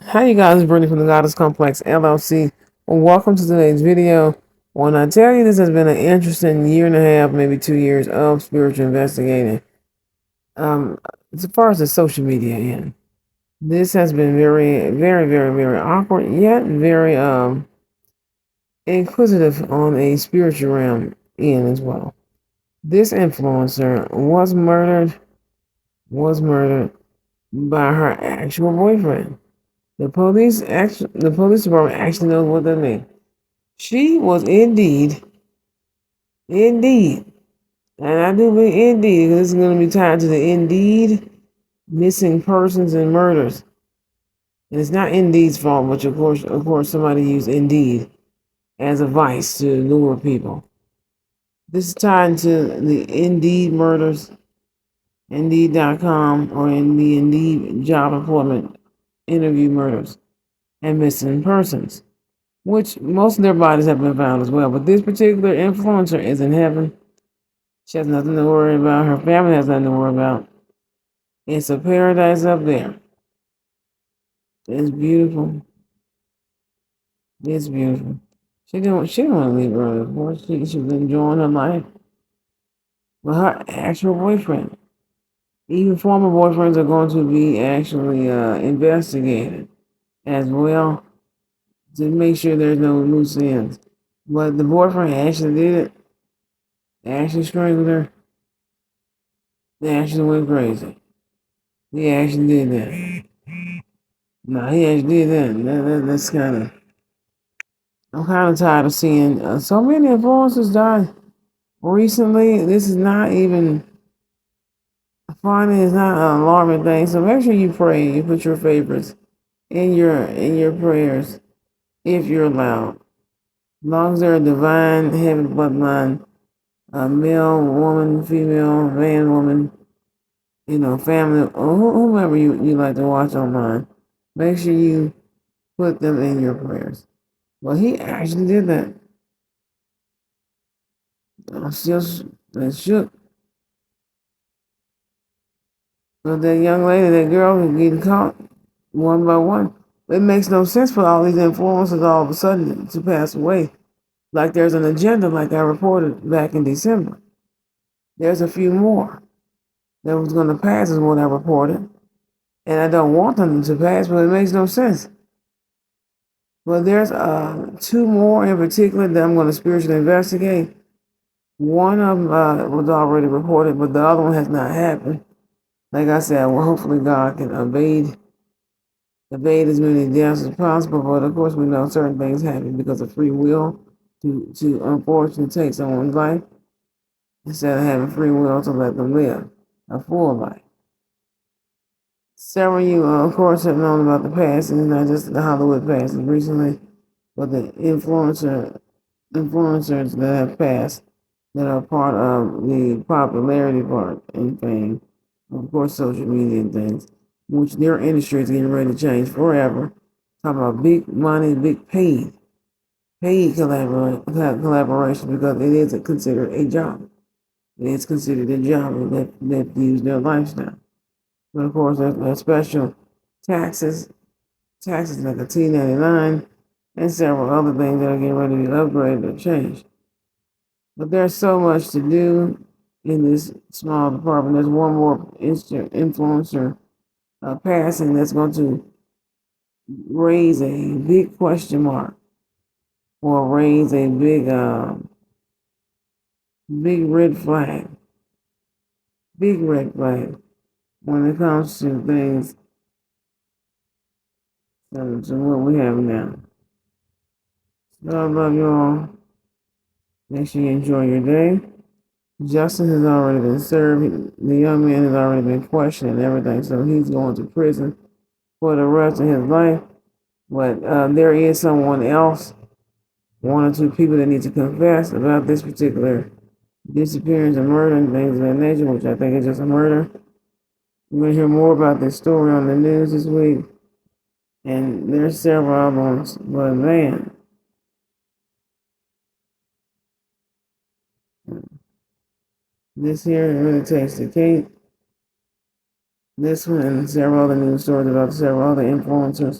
Hi, you guys, Brittany from the Goddess Complex LLC. Well, welcome to today's video. When I tell you this has been an interesting year and a half, maybe 2 years of spiritual investigating, um, as far as the social media end, this has been very, very, very, very awkward, yet very inquisitive on a spiritual realm end as well. This influencer was murdered by her actual boyfriend. The police department actually knows what that means. She was indeed, and I do mean indeed, because this is going to be tied to the indeed missing persons and murders. And it's not Indeed's fault, but of course, somebody used Indeed as a vice to lure people. This is tied to the Indeed murders, Indeed.com, or in the Indeed job employment interview murders and missing persons, which most of their bodies have been found as well. But this particular influencer is in heaven. She has nothing to worry about. Her family has nothing to worry about. It's a paradise up there. It's beautiful. It's beautiful. She didn't want to leave early, of course. She was enjoying her life. But her actual boyfriend, even former boyfriends are going to be actually investigated as well to make sure there's no loose ends. But the boyfriend actually did it. Actually strangled her. They actually went crazy. He actually did that. No, he actually did that. That's kind of. I'm kind of tired of seeing so many influencers die recently. This is not even funny. It's not an alarming thing. So make sure you pray. You put your favorites in your prayers if you're allowed. As long as they're a divine heaven bloodline, a male, woman, female, man, woman, family, or whomever you like to watch online. Make sure you put them in your prayers. Well, he actually did that. I'm still shook. But that young lady, that girl, is getting caught one by one. It makes no sense for all these influencers all of a sudden to pass away. Like there's an agenda, like I reported back in December. There's a few more that was going to pass, is what I reported. And I don't want them to pass, but it makes no sense. Well, there's two more in particular that I'm going to spiritually investigate. One of them was already reported, but the other one has not happened. Like I said, well, hopefully God can evade as many deaths as possible. But of course, we know certain things happen because of free will to unfortunately take someone's life instead of having free will to let them live a full life. Several of you, of course, have known about the passing, not just the Hollywood passing recently, but the influencers that have passed that are part of the popularity part and fame, of course, social media and things, which their industry is getting ready to change forever. Talking about big money, big paid collaboration because it is considered a job. It is considered a job that use their lifestyle. But of course, there's special taxes, taxes like a T99, and several other things that are getting ready to be upgraded or changed. But there's so much to do in this small department. There's one more influencer passing that's going to raise a big question mark or raise a big red flag when it comes to things to what we have now. So I love you all. Make sure you enjoy your day. Justice has already been served. The young man has already been questioned and everything, so he's going to prison for the rest of his life. But there is someone else, one or two people that need to confess about this particular disappearance and murder and things of that nature, which I think is just a murder. We're going to hear more about this story on the news this week, and there's several other ones. But man, this here really takes the cake. This one and several other news stories about several other influencers.